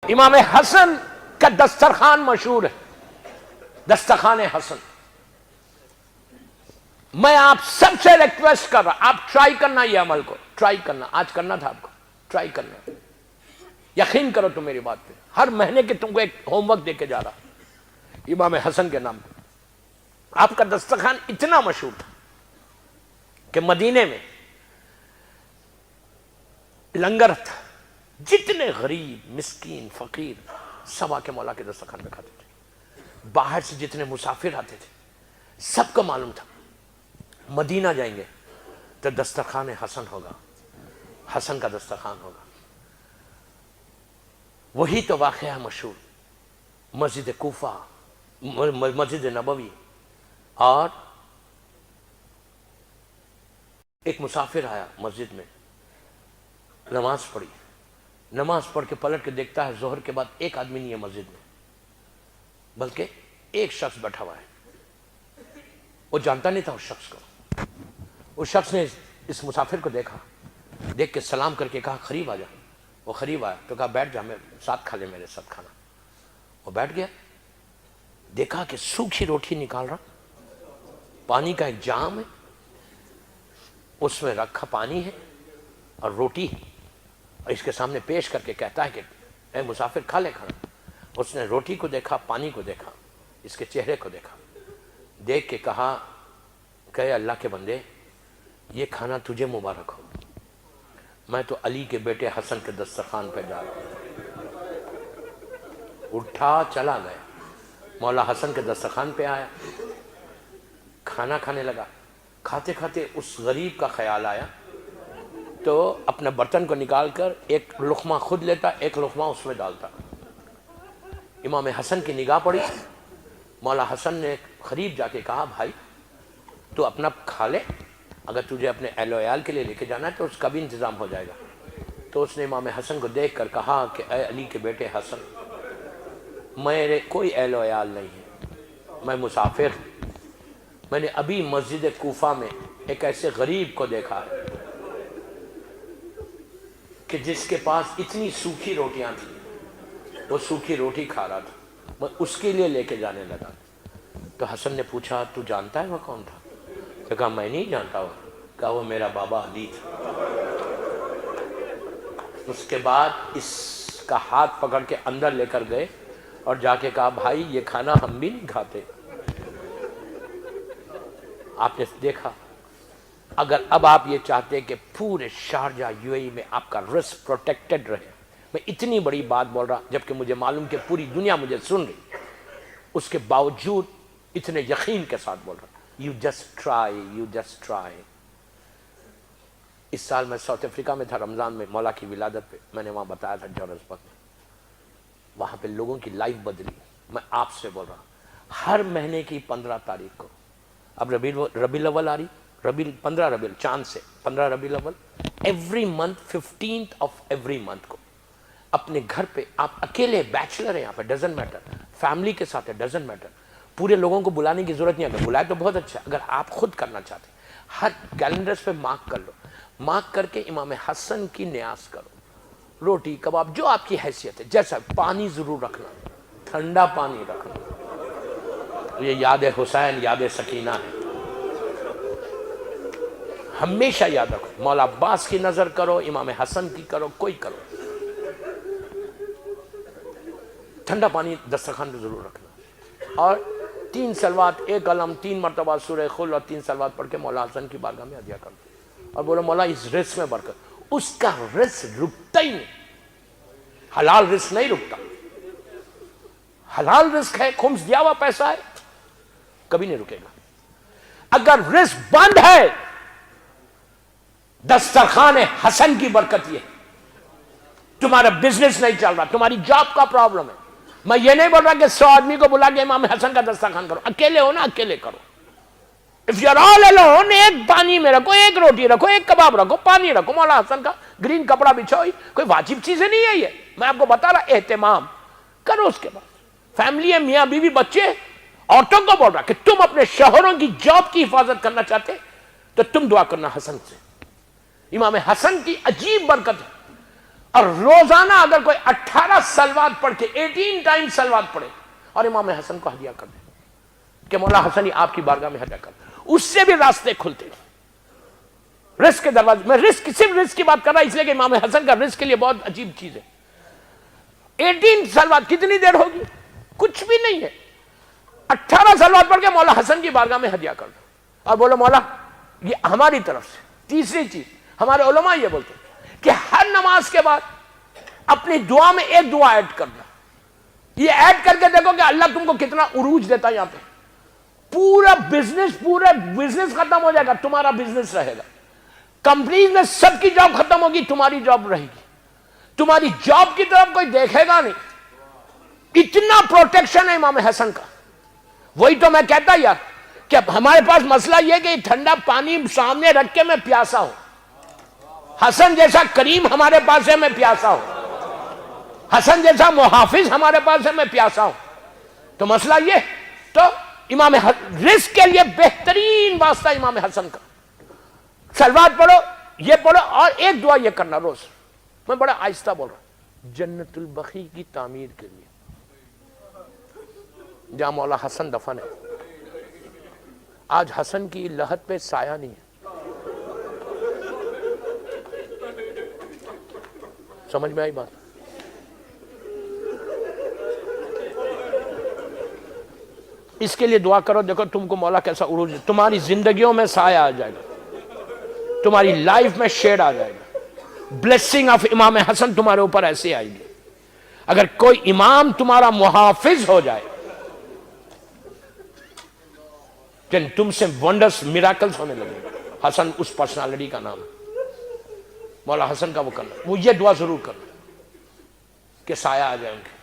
امام حسن کا دسترخوان مشہور ہے، دسترخوان حسن. میں آپ سب سے ریکویسٹ کر رہا، آپ ٹرائی کرنا یہ عمل کو، ٹرائی کرنا، آج کرنا تھا آپ کو، ٹرائی کرنا، یقین کرو تم میری بات پہ. ہر مہینے کے تم کو ایک ہوم ورک دے کے جا رہا امام حسن کے نام پہ. آپ کا دسترخوان اتنا مشہور تھا کہ مدینے میں لنگر تھا، جتنے غریب مسکین فقیر سب آ کے مولا کے دسترخوان پہ کھاتے تھے. باہر سے جتنے مسافر آتے تھے سب کو معلوم تھا مدینہ جائیں گے تو دسترخوان حسن ہوگا، حسن کا دسترخوان ہوگا. وہی تو واقعہ مشہور مسجد کوفہ، مسجد نبوی. اور ایک مسافر آیا مسجد میں، نماز پڑھی، نماز پڑھ کے پلٹ کے دیکھتا ہے ظہر کے بعد ایک آدمی نہیں ہے مسجد میں، بلکہ ایک شخص بیٹھا ہوا ہے. وہ جانتا نہیں تھا اس شخص کو. اس شخص نے اس مسافر کو دیکھا، دیکھ کے سلام کر کے کہا قریب آ جا. وہ قریب آیا تو کہا بیٹھ جا، میں ساتھ کھا لے میرے ساتھ کھانا. وہ بیٹھ گیا، دیکھا کہ سوکھی روٹی نکال رہا، پانی کا ایک جام ہے، اس میں رکھا پانی ہے اور روٹی ہے، اور اس کے سامنے پیش کر کے کہتا ہے کہ اے مسافر کھا لے کھانا. اس نے روٹی کو دیکھا، پانی کو دیکھا، اس کے چہرے کو دیکھا، دیکھ کے کہا کہ اللہ کے بندے یہ کھانا تجھے مبارک ہو، میں تو علی کے بیٹے حسن کے دسترخوان پہ جا رہا ہوں. اٹھا چلا گیا، مولا حسن کے دسترخوان پہ آیا، کھانا کھانے لگا. کھاتے کھاتے اس غریب کا خیال آیا تو اپنے برتن کو نکال کر ایک لقمہ خود لیتا، ایک لقمہ اس میں ڈالتا. امام حسن کی نگاہ پڑی. مولا حسن نے قریب جا کے کہا بھائی تو اپنا کھا لے، اگر تجھے اپنے اہل و عیال کے لیے لے کے جانا ہے تو اس کا بھی انتظام ہو جائے گا. تو اس نے امام حسن کو دیکھ کر کہا کہ اے علی کے بیٹے حسن، میرے کوئی اہل و عیال نہیں ہے، میں مسافر ہوں. میں نے ابھی مسجد کوفہ میں ایک ایسے غریب کو دیکھا ہے کہ جس کے پاس اتنی سوکھی روٹیاں تھیں، وہ سوکھی روٹی کھا رہا تھا، میں اس کے لیے لے کے جانے لگا. تو حسن نے پوچھا تو جانتا ہے وہ کون تھا؟ تو کہا میں نہیں جانتا. وہ کہا وہ میرا بابا علی تھا. اس کے بعد اس کا ہاتھ پکڑ کے اندر لے کر گئے اور جا کے کہا بھائی یہ کھانا ہم بھی نہیں کھاتے. آپ نے دیکھا، اگر اب آپ یہ چاہتے کہ پورے شارجہ یو اے ای میں آپ کا رزق پروٹیکٹڈ رہے، میں اتنی بڑی بات بول رہا جبکہ مجھے معلوم کہ پوری دنیا مجھے سن رہی، اس کے باوجود اتنے یقین کے ساتھ بول رہا. You just try, you just try. اس سال میں ساؤتھ افریقہ میں تھا رمضان میں، مولا کی ولادت پہ. میں نے وہاں بتایا تھا جوہانسبرگ میں، وہاں پہ لوگوں کی لائف بدلی. میں آپ سے بول رہا ہوں ہر مہینے کی 15 تاریخ کو، اب ربیع الاول آ رہی، 15 ربیع چاند سے 15 ربیع الاول، every month 15th of every month کو اپنے گھر پہ، آپ اکیلے بیچلر ہیں یہاں پہ ڈزنٹ میٹر، فیملی کے ساتھ ہے ڈزنٹ میٹر، پورے لوگوں کو بلانے کی ضرورت نہیں. اگر بلائے تو بہت اچھا، اگر آپ خود کرنا چاہتے ہیں ہر کیلنڈرز پہ مارک کر لو، مارک کر کے امام حسن کی نیاز کرو. روٹی کباب جو آپ کی حیثیت ہے، جیسا پانی ضرور رکھنا، ٹھنڈا پانی رکھنا. یہ یاد حسین یاد سکینہ ہے، ہمیشہ یاد رکھو. مولا عباس کی نظر کرو، امام حسن کی کرو، کوئی کرو، ٹھنڈا پانی دسترخوان پہ ضرور رکھنا. اور 3 صلوات، 1 علم، 3 مرتبہ سورہ خل اور 3 صلوات پڑھ کے مولا حسن کی بارگاہ میں ہدیہ کر دو اور بولو مولا اس رزق میں برکت. اس کا رزق رکتا ہی نہیں، حلال رزق نہیں رکتا. حلال رزق ہے، خمس دیا ہوا پیسہ ہے، کبھی نہیں رکے گا. اگر رزق بند ہے، دسترخوان حسن کی برکت یہ ہے. تمہارا بزنس نہیں چل رہا، تمہاری جاب کا پرابلم ہے، میں یہ نہیں بول رہا کہ 100 آدمی کو بلا کے امام حسن کا دسترخوان کرو. اکیلے ہو نا، اکیلے کرو. If you are all alone، ایک پانی میں رکھو، ایک روٹی رکھو، ایک کباب رکھو، پانی رکھو، مولا حسن کا گرین کپڑا بچھاؤ. کوئی واجب چیزیں نہیں ہے یہ، میں آپ کو بتا رہا. اہتمام کرو. اس کے بعد فیملی ہے، میاں بیوی بچے. عورتوں کو بول رہا کہ تم اپنے شوہروں کی جاب کی حفاظت کرنا چاہتے تو تم دعا کرنا حسن سے. امام حسن کی عجیب برکت ہے. اور روزانہ اگر کوئی 18 سلوات پڑھ کے 18 ٹائم سلوات پڑھے اور امام حسن کو ہدیہ کر دے کہ مولا حسن ہی آپ کی بارگاہ میں ہدیہ کر دے، اس سے بھی راستے کھلتے ہیں، رزق کے دروازے۔ میں رزق صرف رزق کی بات کر رہا اس لیے کہ امام حسن کا رزق کے لیے بہت عجیب چیز ہے۔ 18 سلوات کتنی دیر ہوگی؟ کچھ بھی نہیں ہے۔ 18 سلوات پڑھ کے مولا حسن کی بارگاہ میں ہدیہ کر دو اور بولو مولا یہ ہماری طرف سے۔ تیسری چیز ہمارے علماء یہ بولتے ہیں کہ ہر نماز کے بعد اپنی دعا میں ایک دعا ایڈ کرنا، یہ ایڈ کر کے دیکھو کہ اللہ تم کو کتنا عروج دیتا ہے۔ یہاں پہ پورا بزنس ختم ہو جائے گا، تمہارا بزنس رہے گا، کمپنیز میں سب کی جاب ختم ہوگی، تمہاری جاب رہے گی، تمہاری جاب کی طرف کوئی دیکھے گا نہیں۔ اتنا پروٹیکشن ہے امام حسن کا۔ وہی تو میں کہتا یار کہ ہمارے پاس مسئلہ یہ کہ ٹھنڈا پانی سامنے رکھ کے میں پیاسا ہوں، حسن جیسا کریم ہمارے پاس ہے میں پیاسا ہوں، حسن جیسا محافظ ہمارے پاس ہے میں پیاسا ہوں۔ تو مسئلہ یہ تو امام رزق کے لیے بہترین واسطہ امام حسن کا۔ سلوات پڑھو، یہ پڑھو، اور ایک دعا یہ کرنا روز، میں بڑا آہستہ بول رہا ہوں، جنت البقیع کی تعمیر کے لیے جہاں مولا حسن دفن ہے۔ آج حسن کی لحد پہ سایہ نہیں ہے، سمجھ میں آئی بات؟ اس کے لیے دعا کرو، دیکھو تم کو مولا کیسا عروج ہے، تمہاری زندگیوں میں سایہ آ جائے گا، تمہاری لائف میں شیڈ آ جائے گا، بلیسنگ آف امام حسن تمہارے اوپر ایسے آئے گی۔ اگر کوئی امام تمہارا محافظ ہو جائے تو تم سے ونڈرز میراکلز ہونے لگے۔ حسن اس پرسنالٹی کا نام ہے، مولا حسن کا وہ کرنا، وہ یہ دعا ضرور کرنا کہ سایہ آ جائے ان کے۔